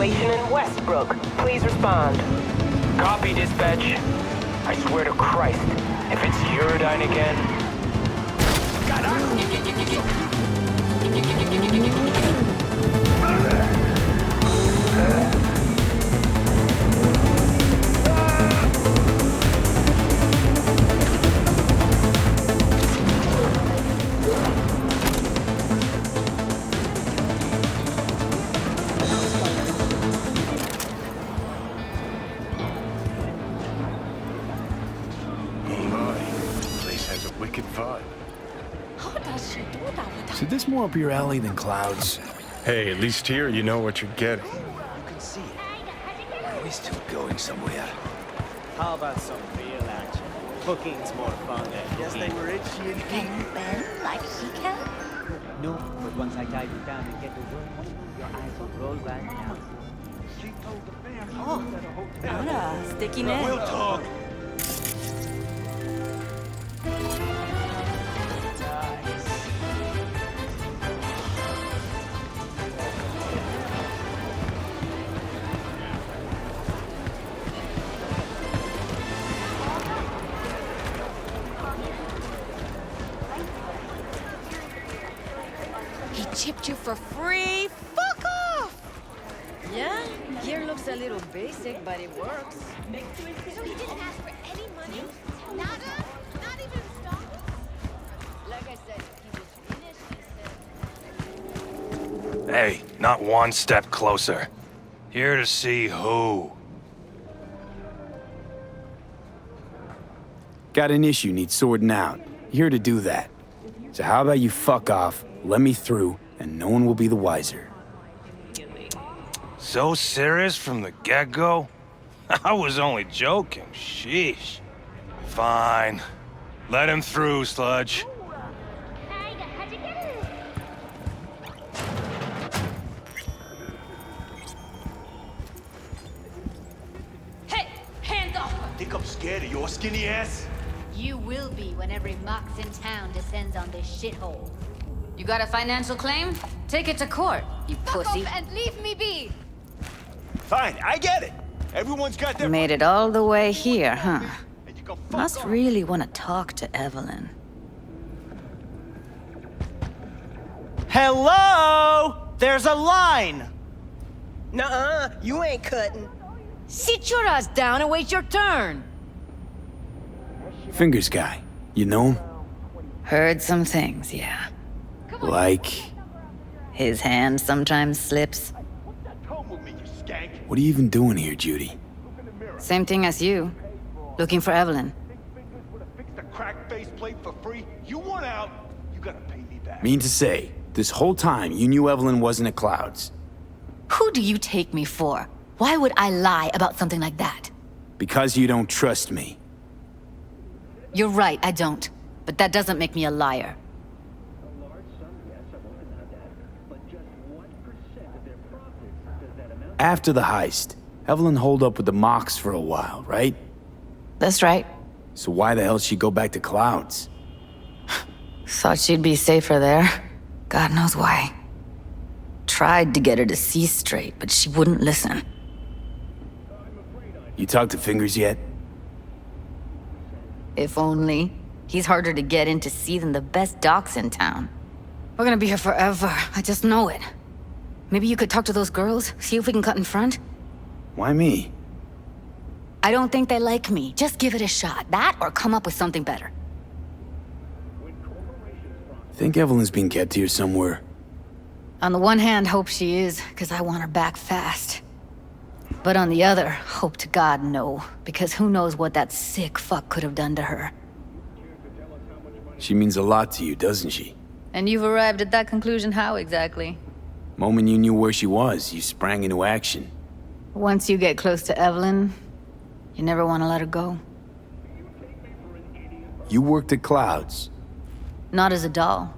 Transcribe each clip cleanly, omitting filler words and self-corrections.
situation in Westbrook. Please respond. Copy, dispatch. I swear to Christ, if it's Uridine again... So this more up your alley than Clouds? Hey, at least here you know what you're getting. You can see it. Are we still going somewhere? How about some real action? Cooking's more fun than Guess they were itchy and Can you bend like she can? No, but once I tie you down and get to work, your eyes will roll right down. she told the family Oh, at a hotel. Anna, sticky neck. We'll talk. He chipped you for free? Fuck off! Yeah, gear looks a little basic, but it works. So he didn't ask for any money? Nada? Not even installments? Like I said, he was finished, he said. Hey, not one step closer. Here to see who? Got an issue needs sorting out. Here to do that. So how about you fuck off, let me through, and no one will be the wiser. So serious from the get-go? I was only joking, sheesh. Fine. Let him through, Sludge. Hey, hands off! Think I'm scared of your skinny ass? You will be when every mox in town descends on this shithole. You got a financial claim? Take it to court, you Fuck pussy. off and leave me be! Fine, I get it. Everyone's got their... Made it all the way here, huh? And you go fuck Must off. really want to talk to Evelyn. Hello? There's a line! Nuh-uh, you ain't cutting. Sit your ass down and wait your turn. Fingers guy, you know him? Heard some things, yeah. Like, His hand sometimes slips. Come with me, you skank. what are you even doing here, Judy? Same thing as you. Looking for Evelyn. Would have fixed a crack face plate for free. You want out, you gotta pay me back. Mean to say, this whole time you knew Evelyn wasn't at Clouds. Who do you take me for? Why would I lie about something like that? Because you don't trust me. You're right, I don't. But that doesn't make me a liar. After the heist, Evelyn holed up with the Mox for a while, right? That's right. So why the hell she go back to Clouds? Thought she'd be safer there. God knows why. Tried to get her to see straight, but she wouldn't listen. You talked to Fingers yet? If only. He's harder to get in to see than the best docs in town. We're gonna be here forever. I just know it. Maybe you could talk to those girls, see if we can cut in front? Why me? I don't think they like me. Just give it a shot. That or come up with something better. Think Evelyn's being kept here somewhere. On the one hand, hope she is, because I want her back fast. But on the other, hope to God no, because who knows what that sick fuck could have done to her. She means a lot to you, doesn't she? And you've arrived at that conclusion how exactly? Moment you knew where she was, you sprang into action. Once you get close to Evelyn, you never want to let her go. You worked at Clouds. Not as a doll.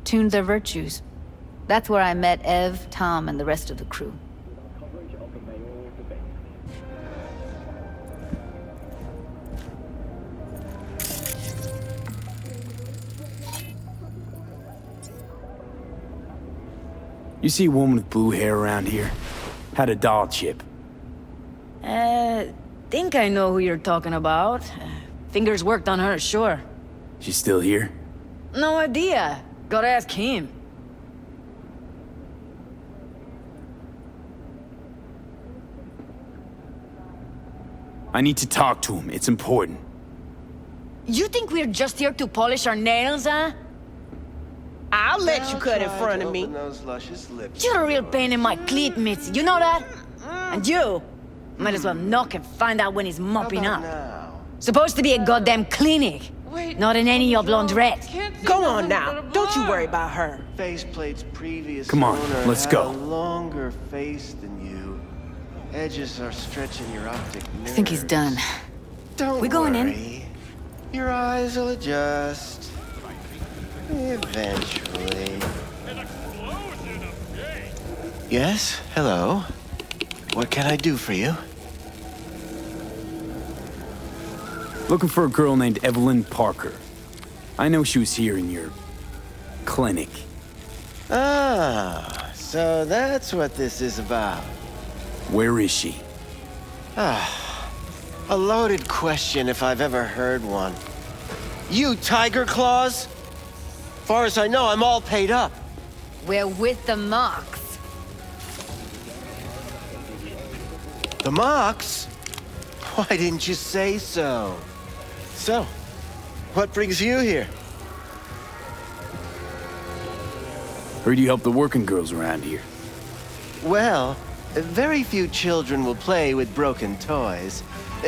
Tuned their virtues. That's where I met Ev, Tom, and the rest of the crew. You see a woman with blue hair around here? Had a doll chip. Think I know who you're talking about. Fingers worked on her, sure. She's still here? No idea. Gotta ask him. I need to talk to him. It's important. You think we're just here to polish our nails, huh? I'll let you cut in front of me. You're a real pain in my cleat, Mitzi. You know that? And you might as well knock and find out when he's mopping up. Supposed to be a goddamn clinic, not an any oblong red. Go on now. Don't you worry about her. Faceplate's previous Come on, owner let's had go. a longer face than you. Edges are stretching your optic nerves. I think he's done. Don't We going in? worry. Your eyes will adjust. Eventually. Yes, hello. What can I do for you? Looking for a girl named Evelyn Parker. I know she was here in your clinic. Ah, so that's what this is about. Where is she? A loaded question if I've ever heard one. You Tiger Claws? Far as I know, I'm all paid up. We're with the Mox. The Mox? Why didn't you say so? So, what brings you here? Heard you help the working girls around here. Well, very few children will play with broken toys.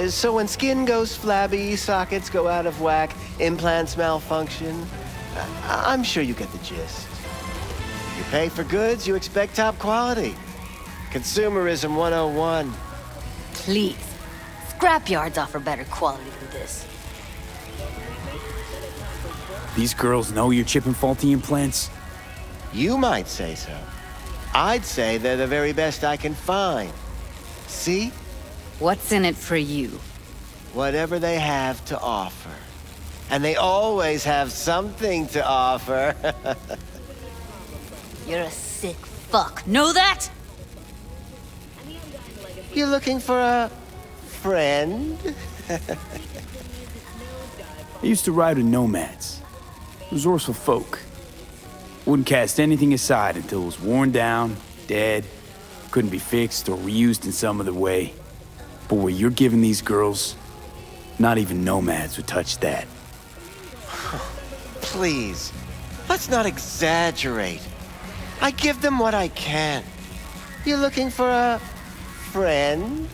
So when skin goes flabby, sockets go out of whack, implants malfunction, I'm sure you get the gist. You pay for goods, you expect top quality. Consumerism 101. Please. Scrapyards offer better quality than this. These girls know you're chipping faulty implants? You might say so. I'd say they're the very best I can find. See? What's in it for you? Whatever they have to offer. And they always have something to offer. You're a sick fuck. Know that? You looking for a friend? I used to ride with Nomads. Resourceful folk. Wouldn't cast anything aside until it was worn down, dead, couldn't be fixed or reused in some other way. But what you're giving these girls, not even Nomads would touch that. Please, let's not exaggerate. I give them what I can. You looking for a friend?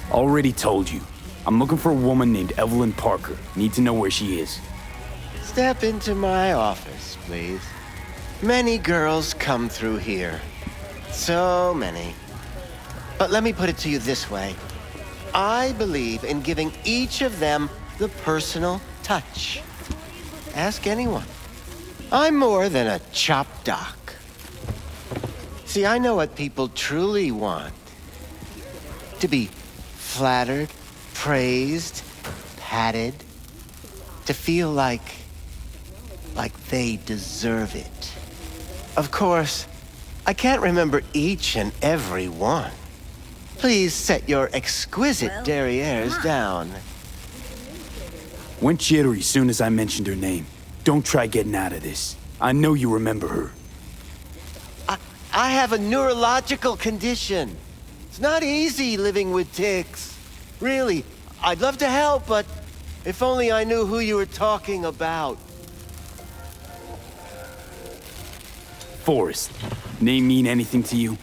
Already told you. I'm looking for a woman named Evelyn Parker. Need to know where she is. Step into my office, please. Many girls come through here. So many. But let me put it to you this way. I believe in giving each of them the personal touch. Ask anyone. I'm more than a chop doc. See, I know what people truly want. To be flattered, praised, patted. To feel like they deserve it. Of course, I can't remember each and every one. Please set your exquisite derrieres down. Went jittery soon as I mentioned her name. Don't try getting out of this. I know you remember her. I have a neurological condition. It's not easy living with tics. Really, I'd love to help, but if only I knew who you were talking about. Forrest. Name mean anything to you?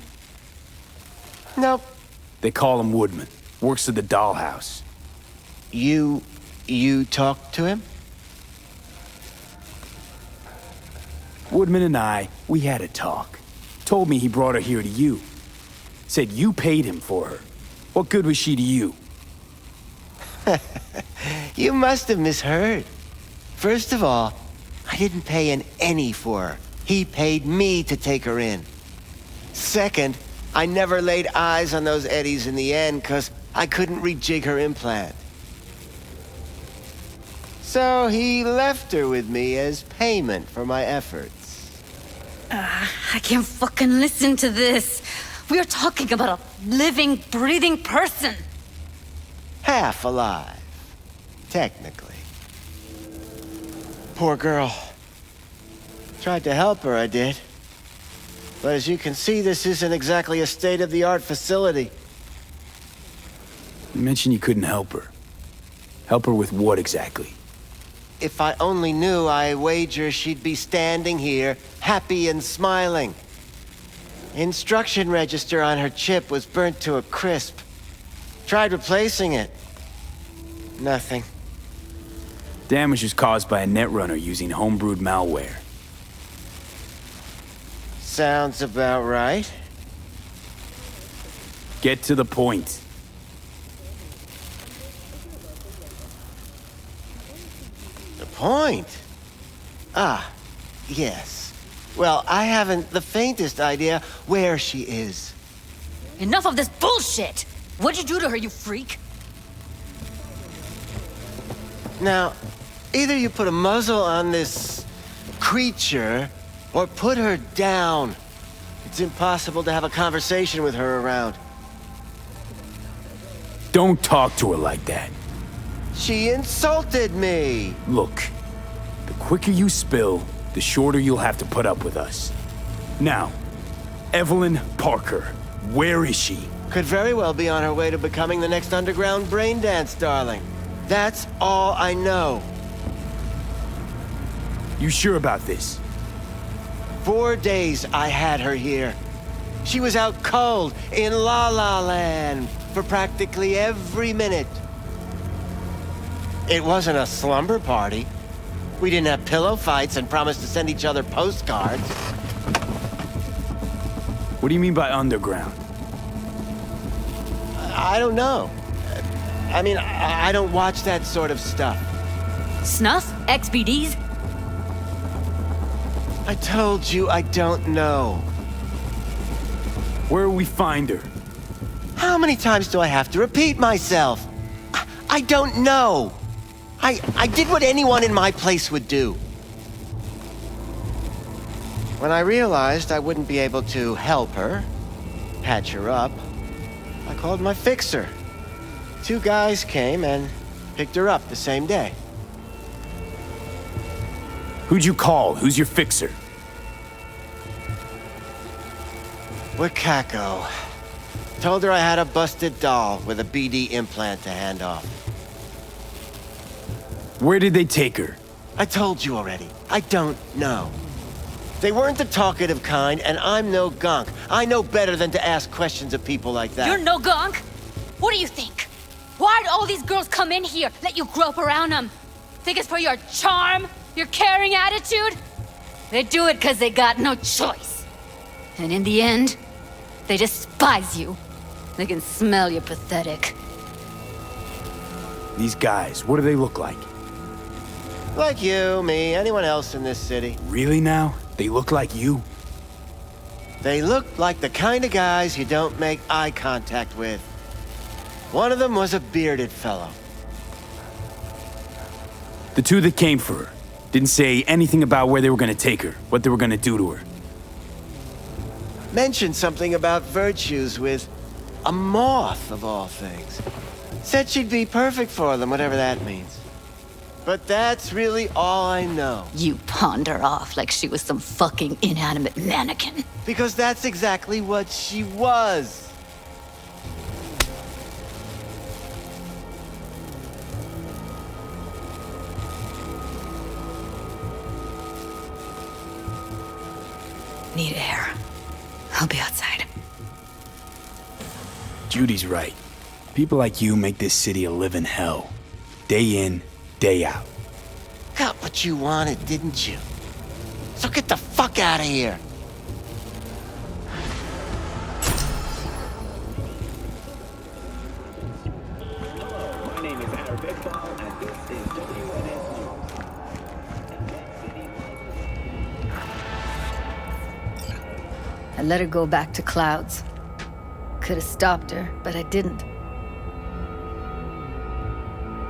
Nope. They call him Woodman. Works at the dollhouse. You talked to him? Woodman and I, we had a talk. Told me he brought her here to you. Said you paid him for her. What good was she to you? You must have misheard. First of all, I didn't pay an any for her. He paid me to take her in. Second, I never laid eyes on those eddies in the end because I couldn't rejig her implant. So he left her with me as payment for my efforts. I can't fucking listen to this. We're talking about a living, breathing person. Half alive. Technically. Poor girl. Tried to help her, I did. But as you can see, this isn't exactly a state-of-the-art facility. You mentioned you couldn't help her. Help her with what exactly? If I only knew, I wager she'd be standing here, happy and smiling. Instruction register on her chip was burnt to a crisp. Tried replacing it. Nothing. Damage was caused by a netrunner using homebrewed malware. Sounds about right. Get to the point. The point? Ah, yes. Well, I haven't the faintest idea where she is. Enough of this bullshit! What'd you do to her, you freak? Now, either you put a muzzle on this creature, or put her down. It's impossible to have a conversation with her around. Don't talk to her like that. She insulted me! Look, the quicker you spill, the shorter you'll have to put up with us. Now, Evelyn Parker, where is she? Could very well be on her way to becoming the next underground braindance darling. That's all I know. You sure about this? 4 days I had her here. She was out cold in La La Land for practically every minute. It wasn't a slumber party. We didn't have pillow fights and promised to send each other postcards. What do you mean by underground? I don't know. I mean, I don't watch that sort of stuff. Snuff? XBDs? I told you I don't know. Where will we find her? How many times do I have to repeat myself? I don't know. I did what anyone in my place would do. When I realized I wouldn't be able to help her, patch her up, I called my fixer. 2 guys came and picked her up the same day. Who'd you call? Who's your fixer? Wakako. Told her I had a busted doll with a BD implant to hand off. Where did they take her? I told you already. I don't know. They weren't the talkative kind, and I'm no gunk. I know better than to ask questions of people like that. You're no gunk? What do you think? Why'd all these girls come in here, let you grope around them? Think it's for your charm? Your caring attitude? They do it because they got no choice. And in the end, they despise you. They can smell you're pathetic. These guys, what do they look like? Like you, me, anyone else in this city. Really now? They look like you? They look like the kind of guys you don't make eye contact with. One of them was a bearded fellow. The 2 that came for her didn't say anything about where they were gonna take her, what they were gonna do to her. Mentioned something about virtues with a moth, of all things. Said she'd be perfect for them, whatever that means. But that's really all I know. You pawned her off like she was some fucking inanimate mannequin. Because that's exactly what she was. Need air. I'll be outside. Judy's right. People like you make this city a living hell. Day in, day out. Got what you wanted, didn't you? So get the fuck out of here. My name is Aaron Bigfall, and this is WNS News. I let her go back to Clouds. Could have stopped her, but I didn't.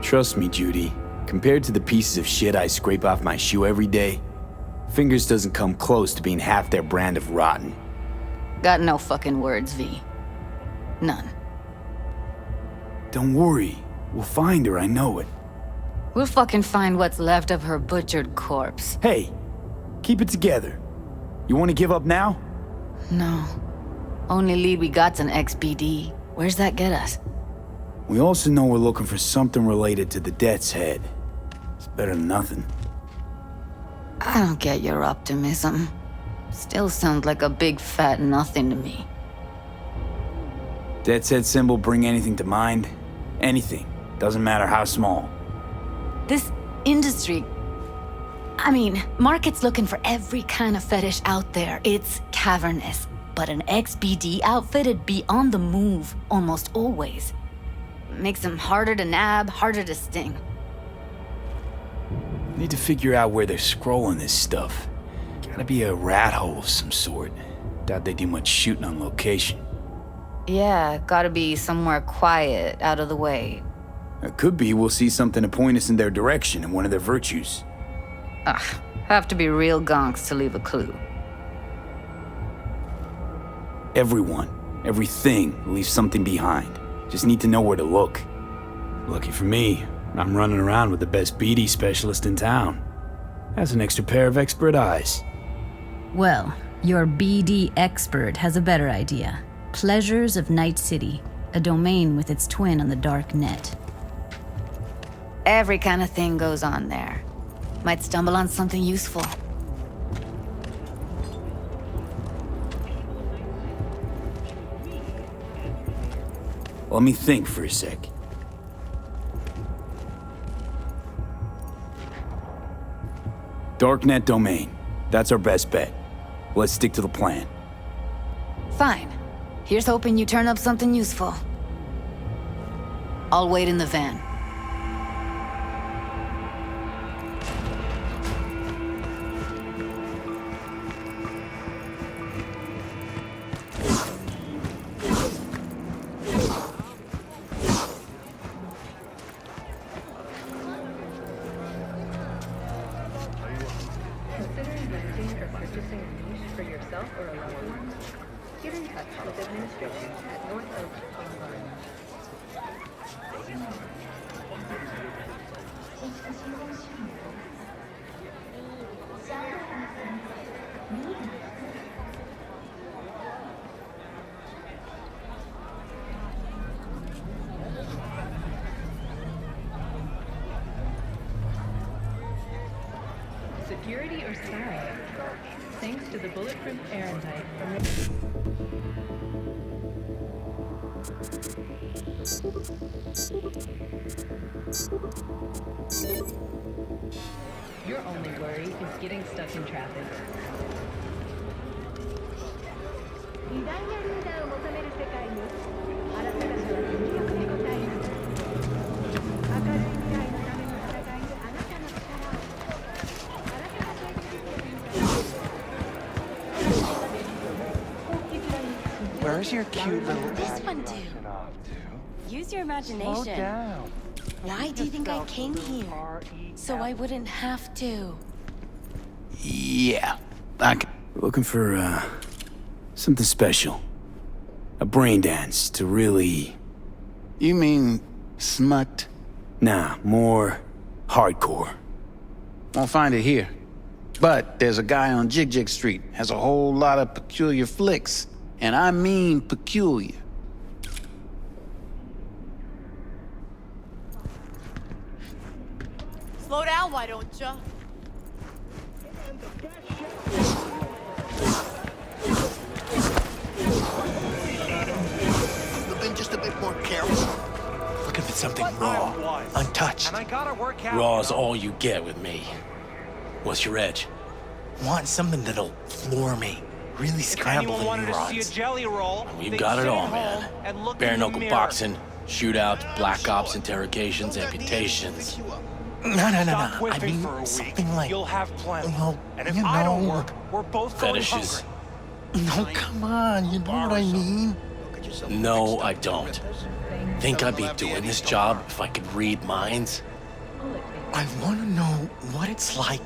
Trust me, Judy. Compared to the pieces of shit I scrape off my shoe every day, Fingers doesn't come close to being half their brand of rotten. Got no fucking words, V. None. Don't worry. We'll find her, I know it. We'll fucking find what's left of her butchered corpse. Hey, keep it together. You want to give up now? No. Only lead we got's an XBD. Where's that get us? We also know we're looking for something related to the Death's Head. It's better than nothing. I don't get your optimism. Still sounds like a big fat nothing to me. Death's Head symbol bring anything to mind? Anything. Doesn't matter how small. This industry... I mean, market's looking for every kind of fetish out there. It's cavernous. But an XBD outfit'd be on the move almost always. Makes them harder to nab, harder to sting. Need to figure out where they're scrolling this stuff. Gotta be a rat hole of some sort. Doubt they do much shooting on location. Yeah, gotta be somewhere quiet, out of the way. It could be we'll see something to point us in their direction and one of their virtues. Ugh, have to be real gonks to leave a clue. Everyone, everything leaves something behind. Just need to know where to look. Lucky for me, I'm running around with the best BD specialist in town. Has an extra pair of expert eyes. Well, your BD expert has a better idea. Pleasures of Night City, a domain with its twin on the dark net. Every kind of thing goes on there. Might stumble on something useful. Let me think for a sec. Darknet domain. That's our best bet. Let's stick to the plan. Fine. Here's hoping you turn up something useful. I'll wait in the van. Security or spy? Thanks to the bulletproof airtight from Your only worry is getting stuck in traffic. Where's your cute little... This one do? Use your imagination. Why do you think I came here? So I wouldn't have to. Yeah. Looking for, something special. A brain dance to really... You mean smut? Nah, more hardcore. Won't find it here. But there's a guy on Jig Jig Street, has a whole lot of peculiar flicks. And I mean peculiar. Slow down, why don't you? Been just a bit more careful. Looking for something raw, untouched. Raw's all you get with me. What's your edge? Want something that'll floor me. Really scramble the neurons. We've got it all, man. Bare knuckle boxing, shootouts, black ops, interrogations, amputations. No. I mean something like, well, you know, Fetishes. No, come on, you know what I mean? No, I don't. Think I'd be doing this job if I could read minds? I want to know what it's like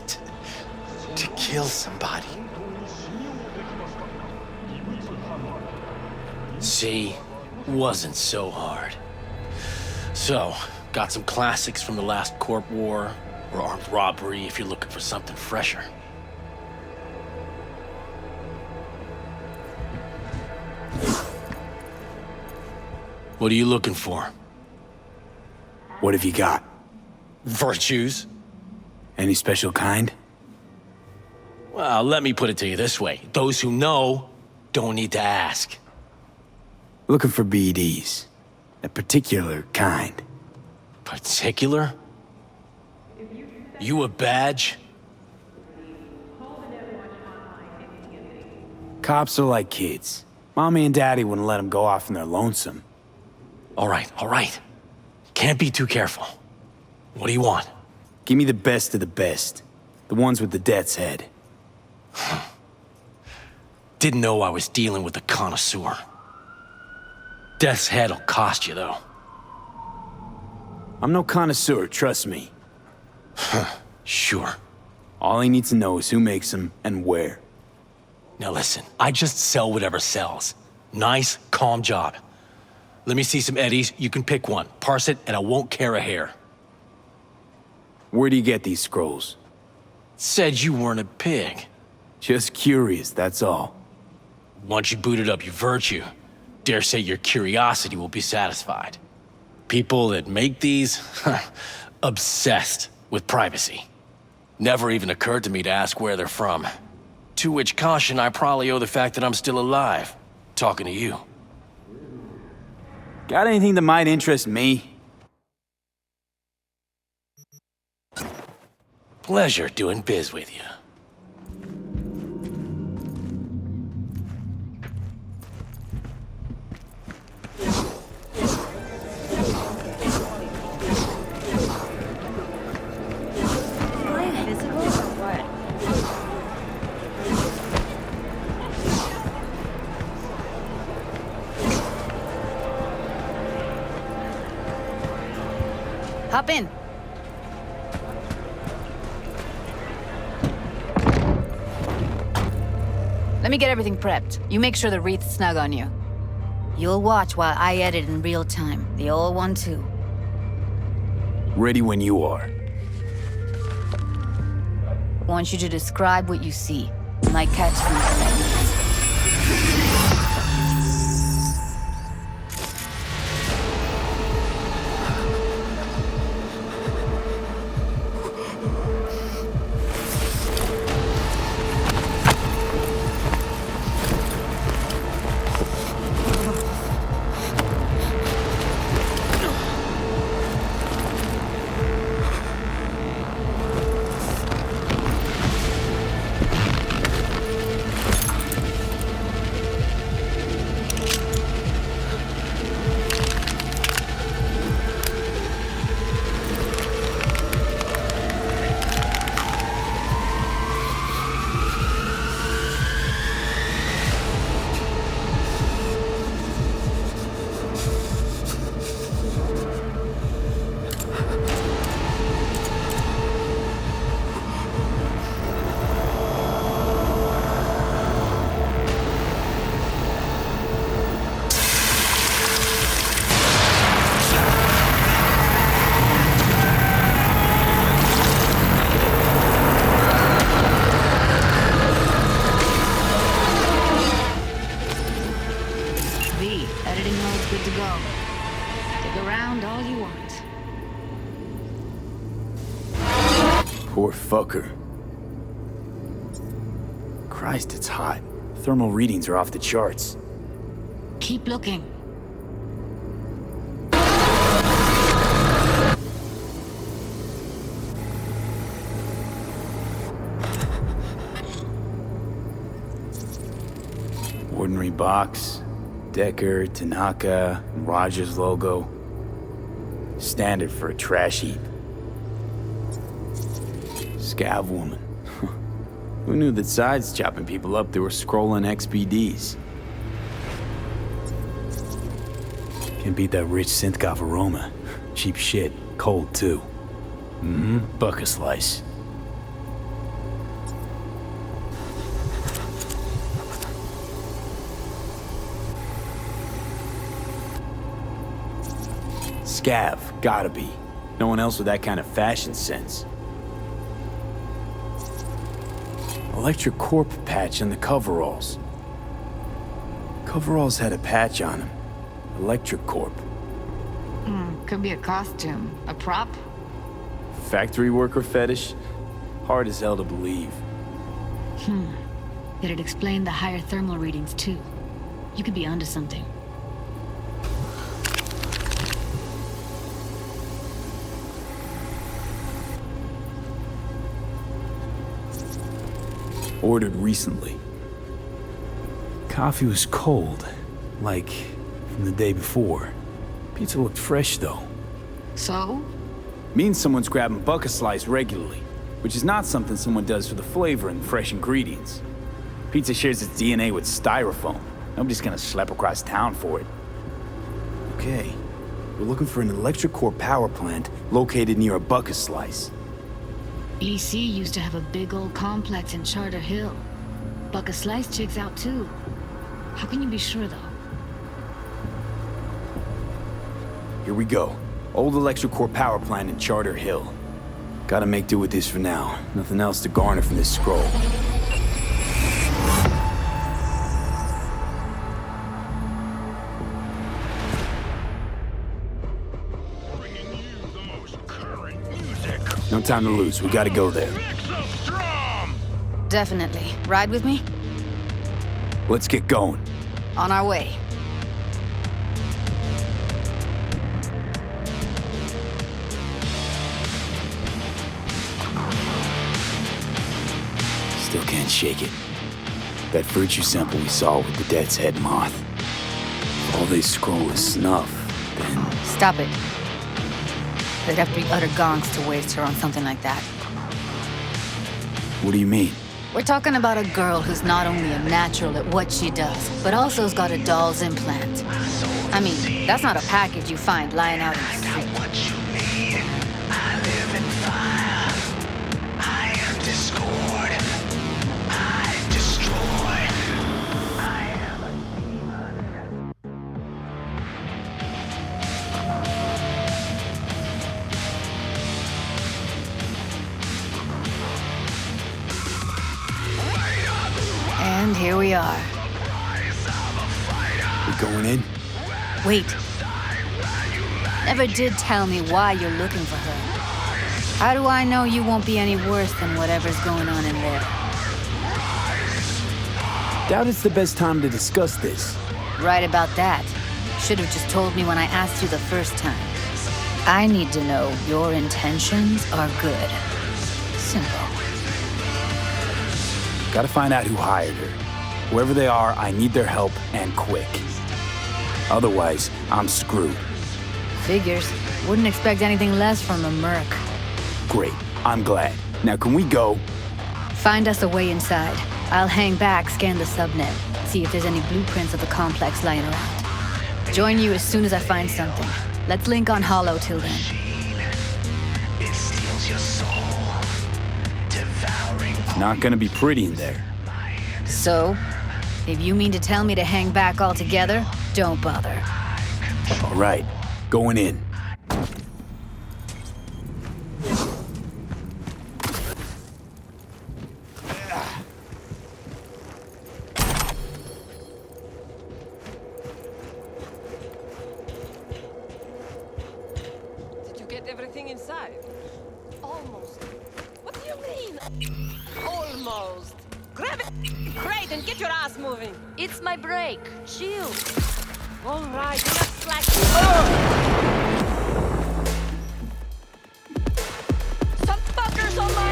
to kill somebody. See, wasn't so hard. So, got some classics from the last Corp War, or armed robbery if you're looking for something fresher. What are you looking for? What have you got? Virtues? Any special kind? Well, let me put it to you this way. Those who know don't need to ask. Looking for BDs. A particular kind. Particular? You a badge? Cops are like kids. Mommy and Daddy wouldn't let them go off when they're lonesome. All right. Can't be too careful. What do you want? Give me the best of the best. The ones with the death's head. Didn't know I was dealing with a connoisseur. Death's head'll cost you, though. I'm no connoisseur, trust me. Sure. All I need to know is who makes them and where. Now listen, I just sell whatever sells. Nice, calm job. Let me see some eddies, you can pick one, parse it, and I won't care a hair. Where do you get these scrolls? Said you weren't a pig. Just curious, that's all. Once you booted up your virtue, dare say your curiosity will be satisfied. People that make these, obsessed with privacy. Never even occurred to me to ask where they're from. To which caution I probably owe the fact that I'm still alive, talking to you. Got anything that might interest me? Pleasure doing biz with you. Hop in. Let me get everything prepped. You make sure the wreath's snug on you. You'll watch while I edit in real time. The old one, too. Ready when you are. Want you to describe what you see. Might catch some. Poor fucker. Christ, it's hot. Thermal readings are off the charts. Keep looking. Ordinary box. Decker, Tanaka, and Rogers logo. Standard for a trash heap. Scav woman. Who knew that sides chopping people up, they were scrolling XPDs? Can't beat that rich Synthkov aroma. Cheap shit. Cold, too. Buck a slice. Scav, gotta be. No one else with that kind of fashion sense. Electric Corp patch on the coveralls. Coveralls had a patch on them. Electric Corp. Could be a costume. A prop? Factory worker fetish? Hard as hell to believe. It'd explain the higher thermal readings, too. You could be onto something. Ordered recently. Coffee was cold, like from the day before. Pizza looked fresh, though. So? Means someone's grabbing bucket slice regularly, which is not something someone does for the flavor and fresh ingredients. Pizza shares its DNA with styrofoam. Nobody's gonna schlep across town for it. Okay, we're looking for an electric core power plant located near a bucket slice. EC used to have a big old complex in Charter Hill. Bucket Slice checks out, too. How can you be sure, though? Here we go. Old electric core power plant in Charter Hill. Gotta make do with this for now. Nothing else to garner from this scroll. No time to lose. We gotta go there. Definitely. Ride with me? Let's get going. On our way. Still can't shake it. That virtue sample we saw with the Death's Head moth. If all they scroll is snuff, then... Stop it. They'd have to be utter gonks to waste her on something like that. What do you mean? We're talking about a girl who's not only a natural at what she does, but also has got a doll's implant. I mean, that's not a package you find lying out in the street. And here we are. We going in? Wait. Never did tell me why you're looking for her. How do I know you won't be any worse than whatever's going on in there? Doubt it's the best time to discuss this. Right about that. Should have just told me when I asked you the first time. I need to know your intentions are good. Simple. Gotta find out who hired her. Whoever they are, I need their help, and quick. Otherwise, I'm screwed. Figures. Wouldn't expect anything less from a merc. Great. I'm glad. Now can we go? Find us a way inside. I'll hang back, scan the subnet, see if there's any blueprints of the complex lying around. Join you as soon as I find something. Let's link on Hollow till then. Not gonna be pretty in there. So, if you mean to tell me to hang back altogether, don't bother. All right, going in. Did you get everything inside? Almost. What do you mean? Almost. Grab it! Great, and get your ass moving. It's my break. Chill. All right, you're not slack. Some fuckers on my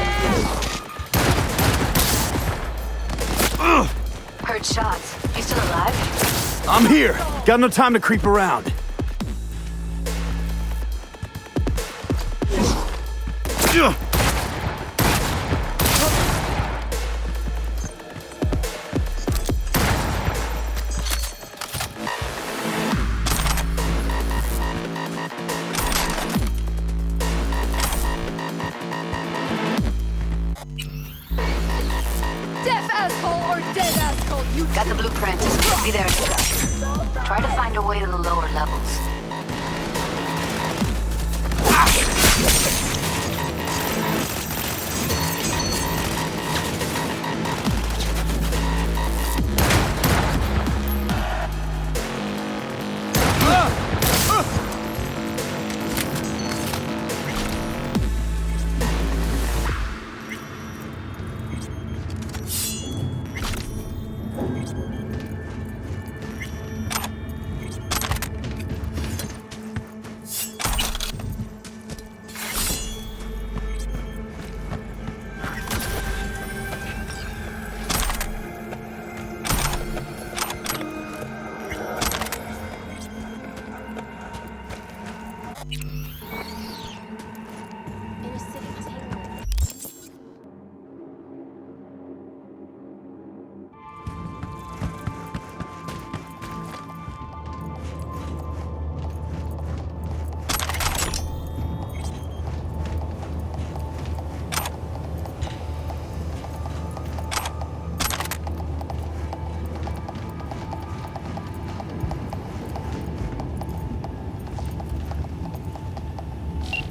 ass! Heard shots. You still alive? I'm here. Got no time to creep around. Got the blueprint. Be there in a sec. Try to find a way to the lower levels.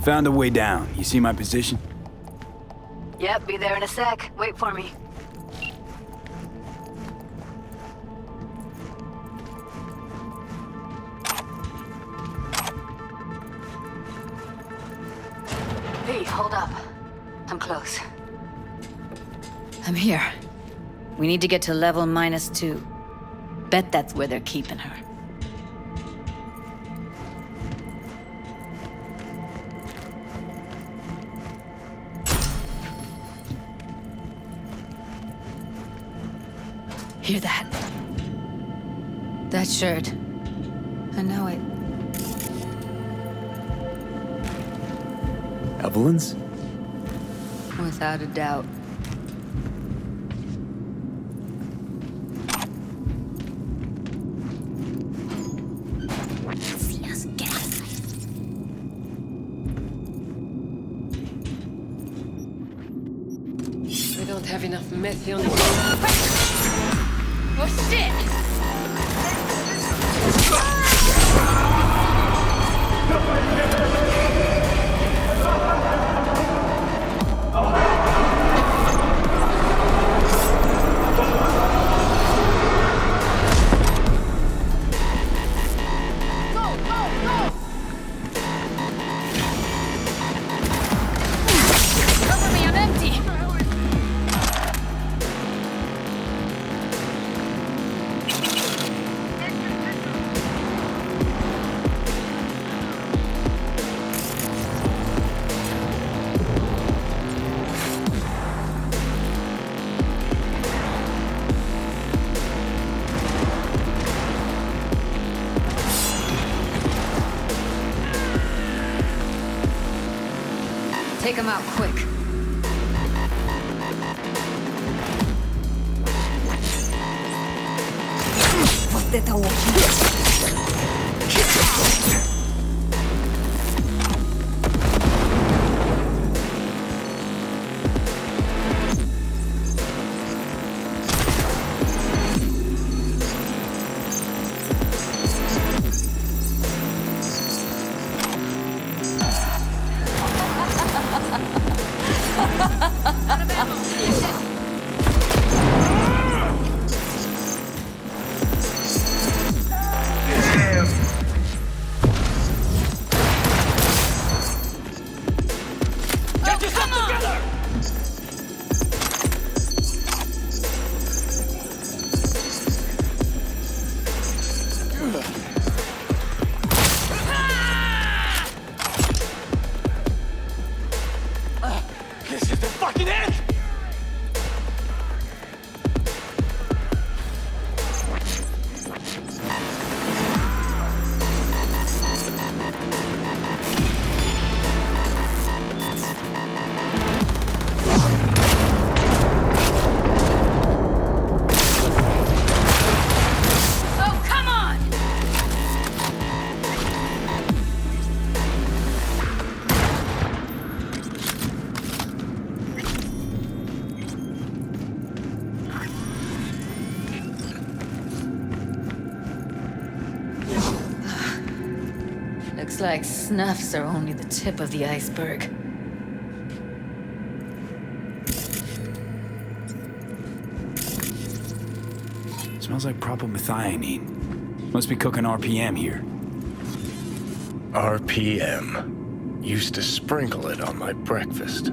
Found a way down. You see my position? Yep, be there in a sec. Wait for me. Hey, hold up. I'm close. I'm here. We need to get to level -2. Bet that's where they're keeping her. Hear that? That shirt. I know it. Evelyn's? Without a doubt. We don't have enough meth on the... Oh shit! Cover me, I'm empty! Take him out quick. Вот это очень. Looks like snuffs are only the tip of the iceberg. Smells like propylmethionine. Must be cooking RPM here. RPM. Used to sprinkle it on my breakfast.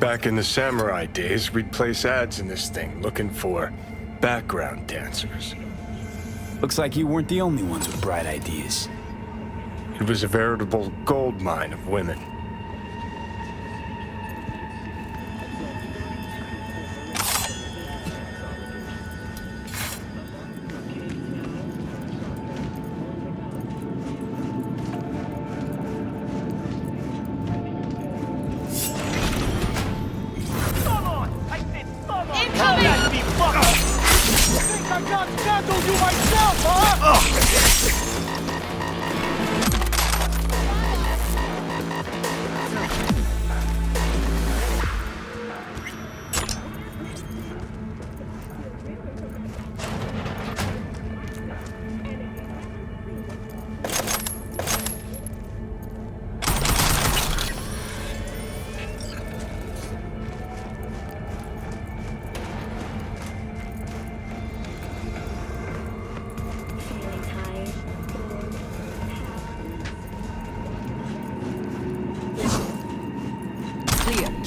Back in the samurai days, we'd place ads in this thing looking for background dancers. Looks like you weren't the only ones with bright ideas. It was a veritable gold mine of women.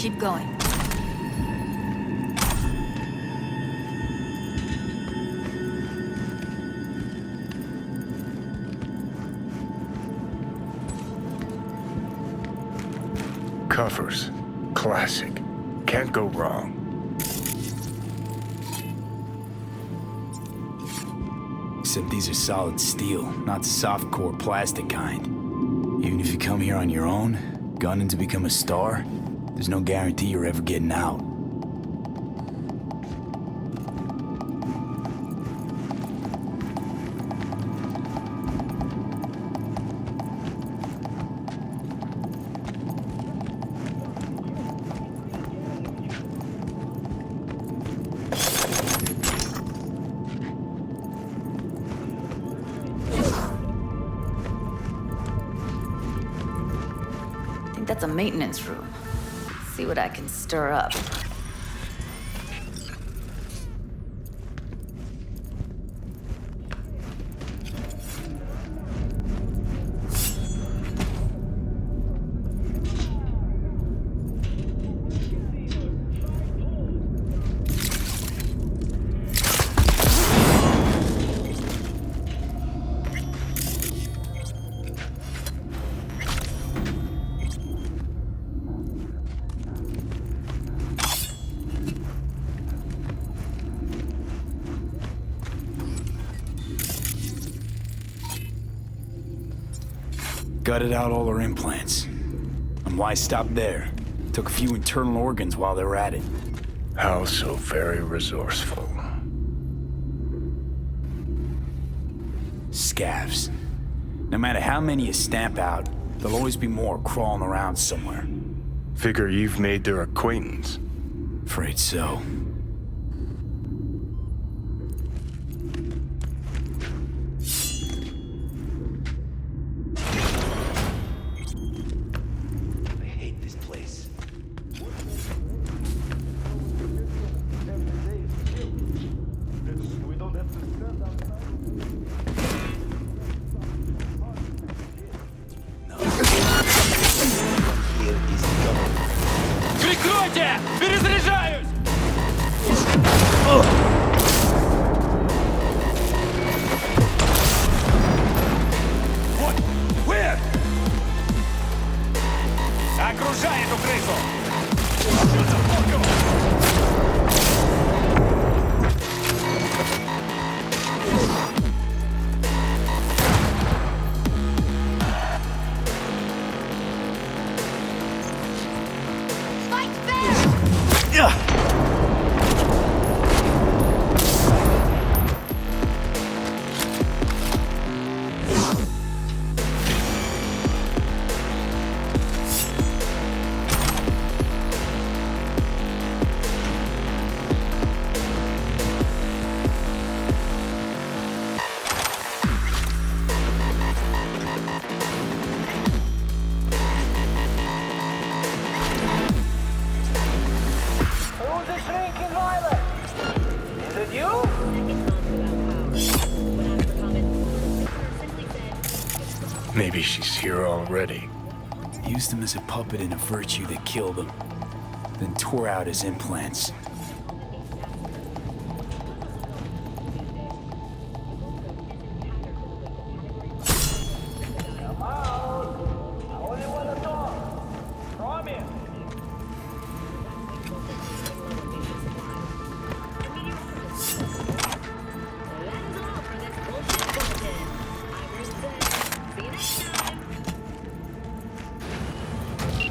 Keep going. Covers. Classic. Can't go wrong. Except these are solid steel, not the soft-core plastic kind. Even if you come here on your own, gunning to become a star, there's no guarantee you're ever getting out. That's a maintenance room. See what I can stir up. Gutted out all her implants. And why stop there? Took a few internal organs while they were at it. How so very resourceful. Scavs. No matter how many you stamp out, there'll always be more crawling around somewhere. Figure you've made their acquaintance. Afraid so. Прикройте! Перезаряжаюсь! Вот! Where? Окружай эту крысу! Maybe she's here already. Used him as a puppet in a virtue that killed him. Then tore out his implants.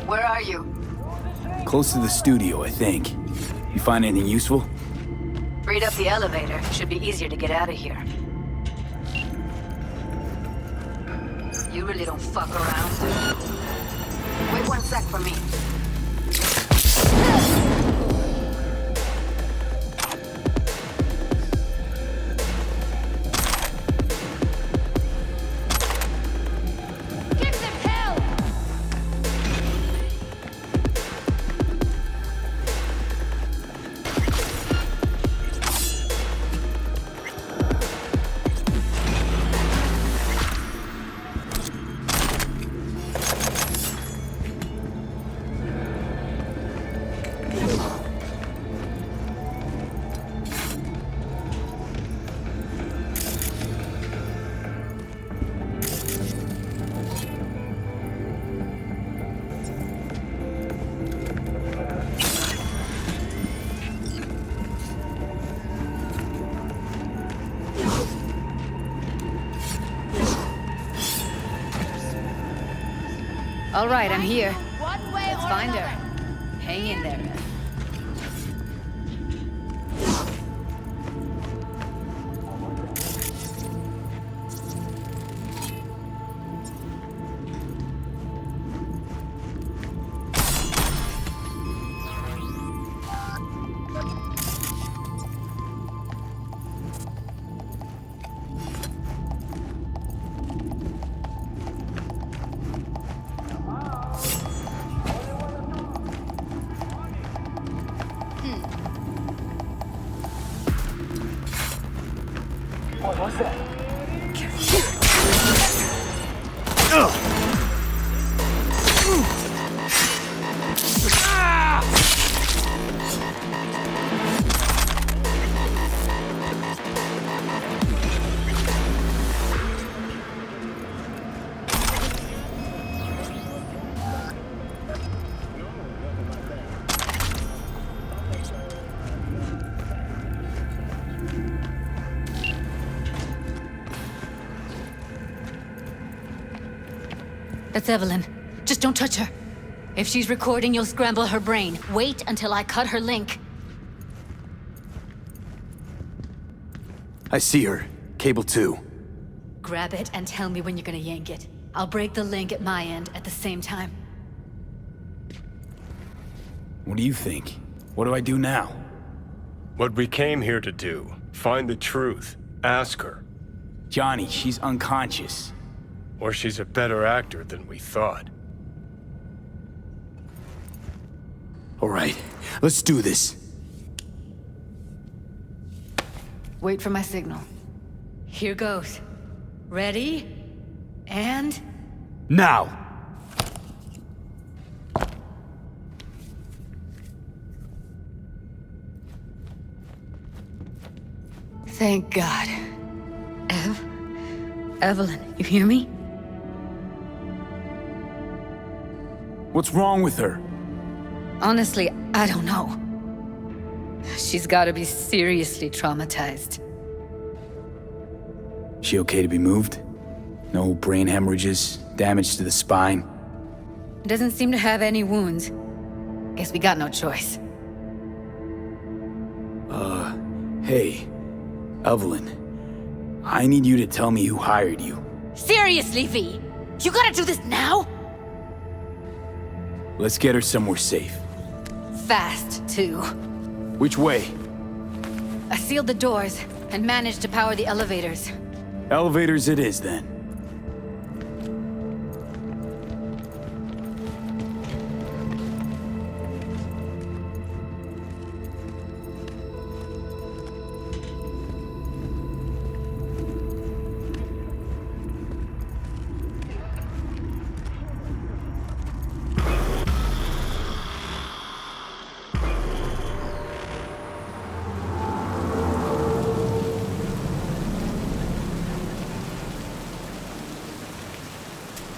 Where are you? Close to the studio, I think. You find anything useful? Freed up the elevator. Should be easier to get out of here. You really don't fuck around. Wait 1 sec for me. All right, I'm here. Let's find her. Hang in there, man. What was that? That's Evelyn. Just don't touch her. If she's recording, you'll scramble her brain. Wait until I cut her link. I see her. Cable 2. Grab it and tell me when you're gonna yank it. I'll break the link at my end at the same time. What do you think? What do I do now? What we came here to do. Find the truth. Ask her. Johnny, she's unconscious. Or she's a better actor than we thought. All right, let's do this. Wait for my signal. Here goes. Ready? And... Now! Thank God. Evelyn, you hear me? What's wrong with her? Honestly, I don't know. She's gotta be seriously traumatized. She okay to be moved? No brain hemorrhages, damage to the spine? Doesn't seem to have any wounds. Guess we got no choice. Hey, Evelyn. I need you to tell me who hired you. Seriously, V? You gotta do this now? Let's get her somewhere safe. Fast, too. Which way? I sealed the doors and managed to power the elevators. Elevators it is, then.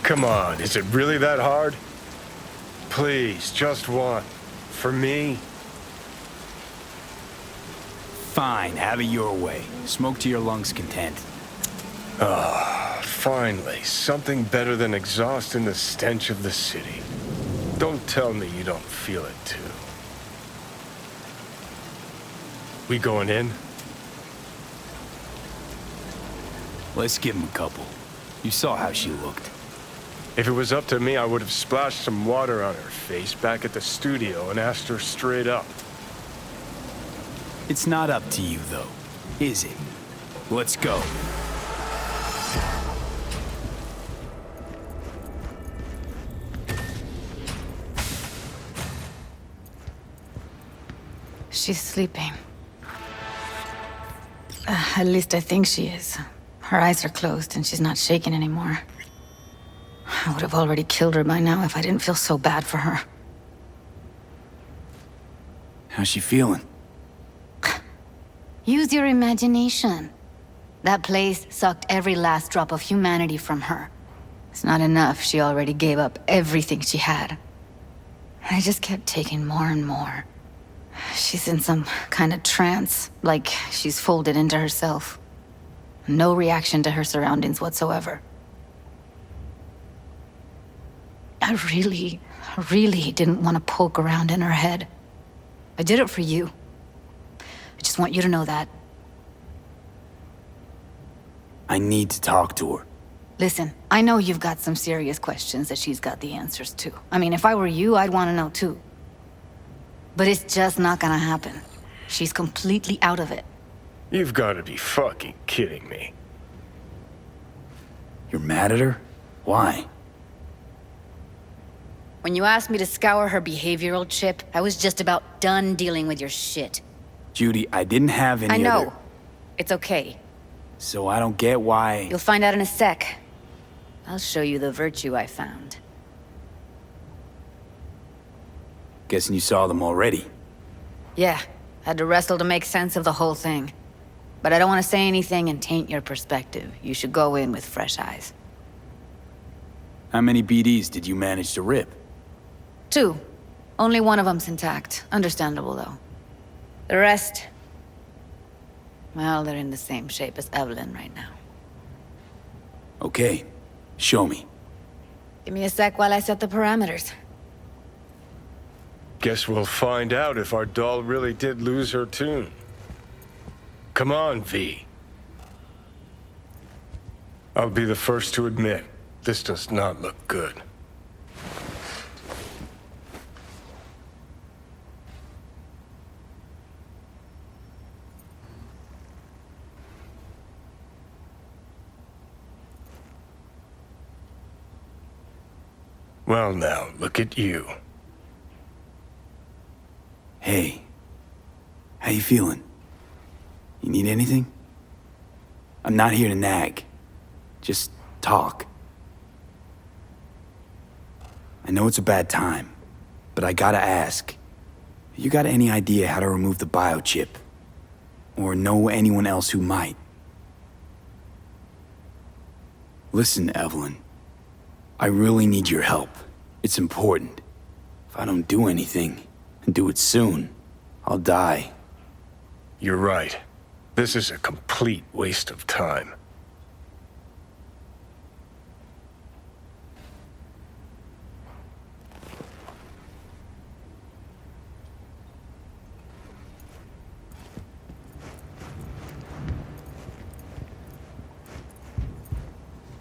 Come on, is it really that hard? Please, just one. For me? Fine, have it your way. Smoke to your lungs' content. Finally, something better than exhaust in the stench of the city. Don't tell me you don't feel it too. We going in? Let's give him a couple. You saw how she looked. If it was up to me, I would have splashed some water on her face back at the studio and asked her straight up. It's not up to you, though, is it? Let's go. She's sleeping. At least I think she is. Her eyes are closed and she's not shaking anymore. I would have already killed her by now if I didn't feel so bad for her. How's she feeling? Use your imagination. That place sucked every last drop of humanity from her. It's not enough, she already gave up everything she had. I just kept taking more and more. She's in some kind of trance, like she's folded into herself. No reaction to her surroundings whatsoever. I really didn't want to poke around in her head. I did it for you. I just want you to know that. I need to talk to her. Listen, I know you've got some serious questions that she's got the answers to. I mean, if I were you, I'd want to know too. But it's just not gonna happen. She's completely out of it. You've got to be fucking kidding me. You're mad at her? Why? When you asked me to scour her behavioral chip, I was just about done dealing with your shit. Judy, I didn't have any I know. other... It's okay. So I don't get why... You'll find out in a sec. I'll show you the virtue I found. Guessing you saw them already. Yeah, had to wrestle to make sense of the whole thing. But I don't want to say anything and taint your perspective. You should go in with fresh eyes. How many BDs did you manage to rip? 2. Only one of them's intact. Understandable, though. The rest... well, they're in the same shape as Evelyn right now. Okay. Show me. Give me a sec while I set the parameters. Guess we'll find out if our doll really did lose her tune. Come on, V. I'll be the first to admit, this does not look good. Well now, look at you. Hey. How you feeling? You need anything? I'm not here to nag. Just talk. I know it's a bad time, but I gotta ask. You got any idea how to remove the biochip? Or know anyone else who might? Listen, Evelyn. I really need your help. It's important. If I don't do anything, and do it soon, I'll die. You're right. This is a complete waste of time.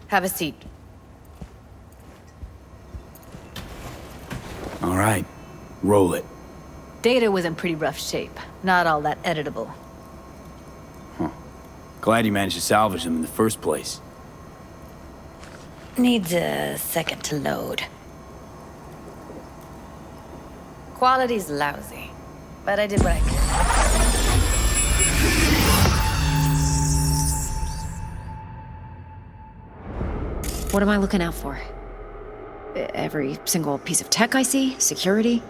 Have a seat. All right. Roll it. Data was in pretty rough shape. Not all that editable. Huh. Glad you managed to salvage them in the first place. Needs a second to load. Quality's lousy, but I did what I could. What am I looking out for? Every single piece of tech I see? Security?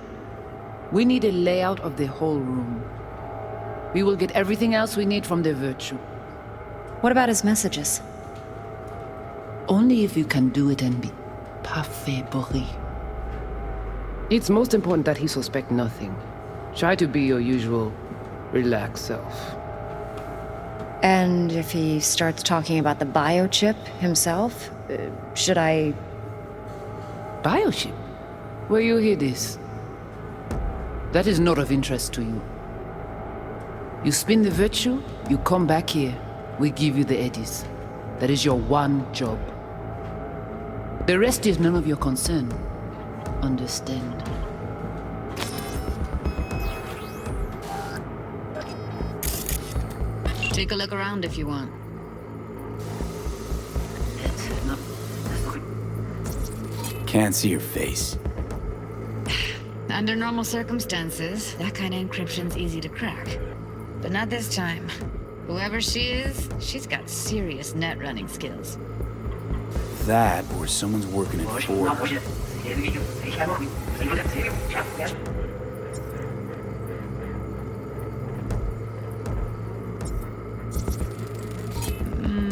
We need a layout of the whole room. We will get everything else we need from the Virtue. What about his messages? Only if you can do it and be parfait bourré. It's most important that he suspect nothing. Try to be your usual, relaxed self. And if he starts talking about the biochip himself, should I... Biochip? Where you hear this? That is not of interest to you. You spin the virtue, you come back here, we give you the eddies. That is your one job. The rest is none of your concern. Understand? Take a look around if you want. Can't see your face. Under normal circumstances, that kind of encryption's easy to crack. But not this time. Whoever she is, she's got serious net running skills. That, or someone's working it for her.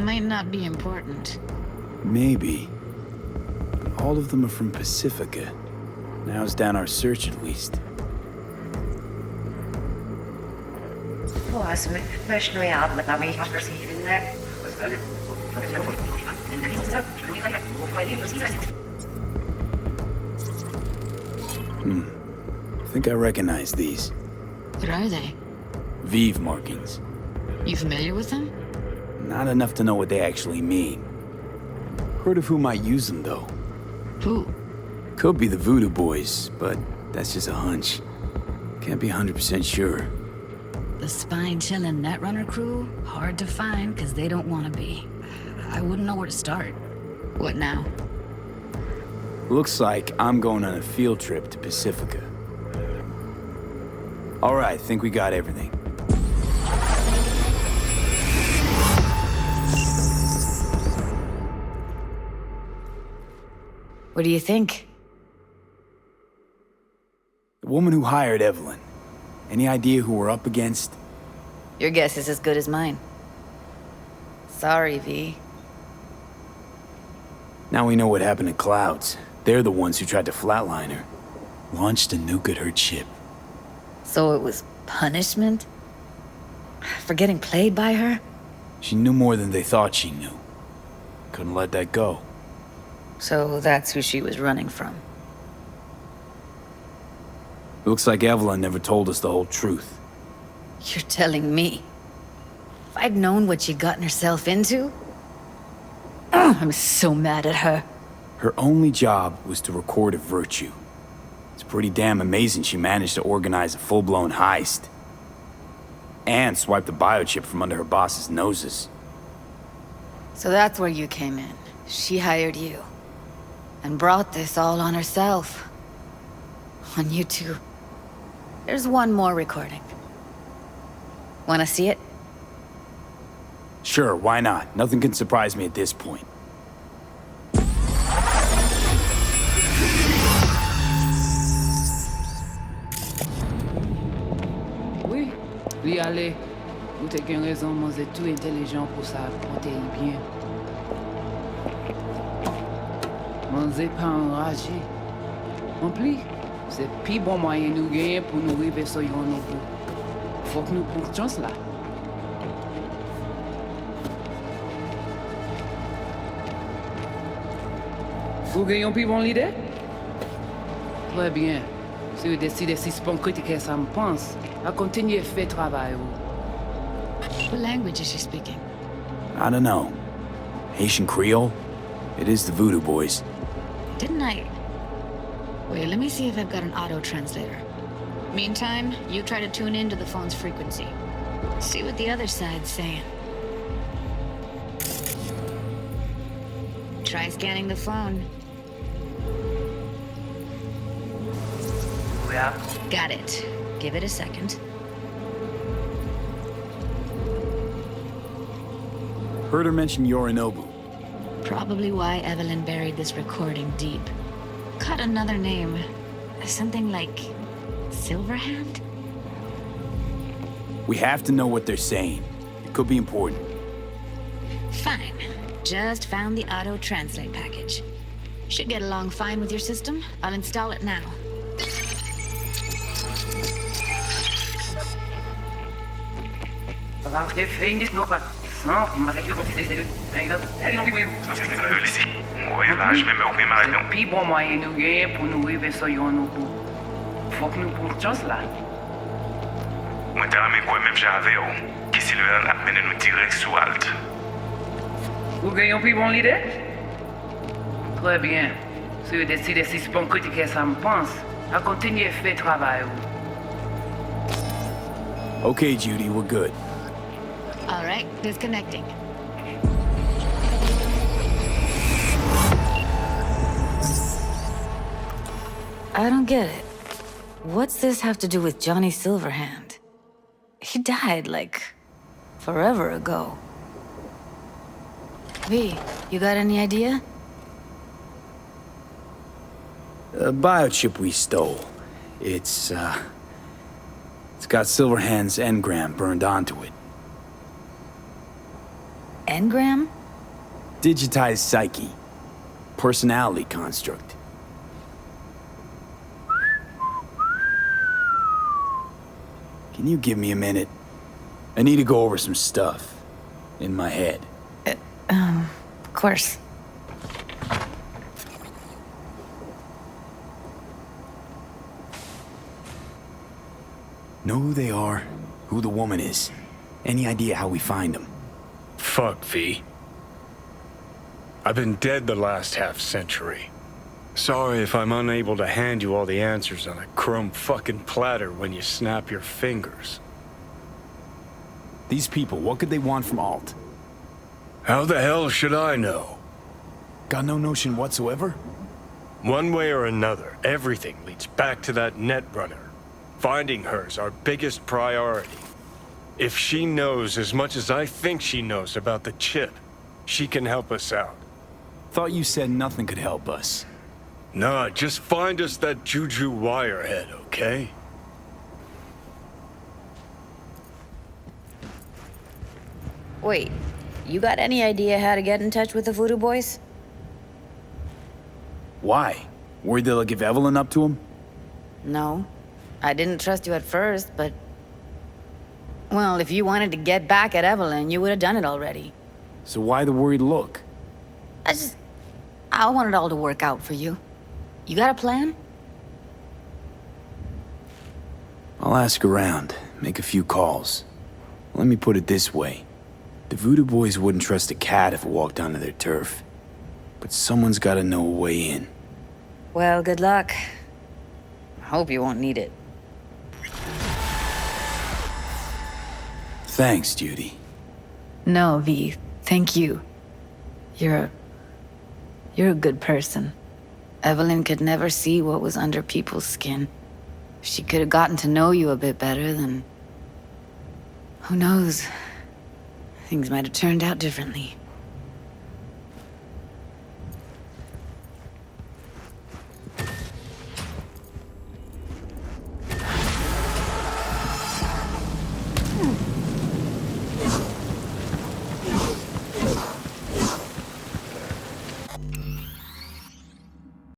Might not be important. Maybe. But all of them are from Pacifica. Now's down our search at least. I think I recognize these. What are they? Vive markings. You familiar with them? Not enough to know what they actually mean. Heard of who might use them, though. Who? Could be the Voodoo Boys, but that's just a hunch. Can't be 100% sure. The spine-chilling Netrunner crew? Hard to find, because they don't want to be. I wouldn't know where to start. What now? Looks like I'm going on a field trip to Pacifica. All right, think we got everything. What do you think? The woman who hired Evelyn. Any idea who we're up against? Your guess is as good as mine. Sorry, V. Now we know what happened to Clouds. They're the ones who tried to flatline her. Launched a nuke at her ship. So it was punishment? For getting played by her? She knew more than they thought she knew. Couldn't let that go. So that's who she was running from. Looks like Evelyn never told us the whole truth. You're telling me? If I'd known what she'd gotten herself into? I'm so mad at her. Her only job was to record a virtue. It's pretty damn amazing she managed to organize a full-blown heist. And swipe the biochip from under her boss's noses. So that's where you came in. She hired you. And brought this all on herself. On you two. There's one more recording. Wanna see it? Sure, why not? Nothing can surprise me at this point. Oui, oui, allez. Vous avez une raison, moi, c'est tout intelligent pour ça, comptez bien. Moi, c'est pas enragé. En plus, c'est plus bon moyen nous gagner pour nous arriver sur yon nouveau. Faut que nous prenions chance là. Vous gagnez plus bon l'idée? Très bien. Si vous décidez si c'est bon critiquer ça me pense, à continuer à faire travail. What language is she speaking? I don't know. Haitian Creole? It is the Voodoo Boys. Didn't I? Wait, let me see if I've got an auto-translator. Meantime, you try to tune into the phone's frequency. See what the other side's saying. Try scanning the phone. Yeah. Got it. Give it a second. Heard her mention Yorinobu. Probably why Evelyn buried this recording deep. Cut another name. Something like Silverhand? We have to know what they're saying. It could be important. Fine. Just found the auto-translate package. Should get along fine with your system. I'll install it now. Puis bon moyen nous gagner pour nous arriver sur yon nouveau. Faut que nous prenions chance là. Mwen te rame kwen mèm jave yo, ki Silver ap mène nou direct sou alt. Vous gagnez plus bon l'idée? Très bien. Si vous décidez si c'est bon critiquer ça me pense, à continuer à faire travail. Okay, Judy, we're good. All right, disconnecting. I don't get it. What's this have to do with Johnny Silverhand? He died, like, forever ago. V, you got any idea? A biochip we stole. It's got Silverhand's engram burned onto it. Engram? Digitized psyche. Personality construct. Can you give me a minute? I need to go over some stuff. In my head. Of course. Know who they are, who the woman is. Any idea how we find them? Fuck, V. I've been dead the last half-century. Sorry if I'm unable to hand you all the answers on a chrome fucking platter when you snap your fingers. These people, what could they want from Alt? How the hell should I know? Got no notion whatsoever? One way or another, everything leads back to that Netrunner. Finding her's our biggest priority. If she knows as much as I think she knows about the chip, she can help us out. Thought you said nothing could help us. Nah, just find us that Juju wirehead, okay? Wait, you got any idea how to get in touch with the Voodoo Boys? Why? Worried they'll give Evelyn up to him? No. I didn't trust you at first, but... Well, if you wanted to get back at Evelyn, you would have done it already. So why the worried look? I want it all to work out for you. You got a plan? I'll ask around, make a few calls. Let me put it this way. The Voodoo Boys wouldn't trust a cat if it walked onto their turf. But someone's gotta know a way in. Well, good luck. I hope you won't need it. Thanks, Judy. No, V. Thank you. You're a good person. Evelyn could never see what was under people's skin. If she could have gotten to know you a bit better, then... Who knows? Things might have turned out differently.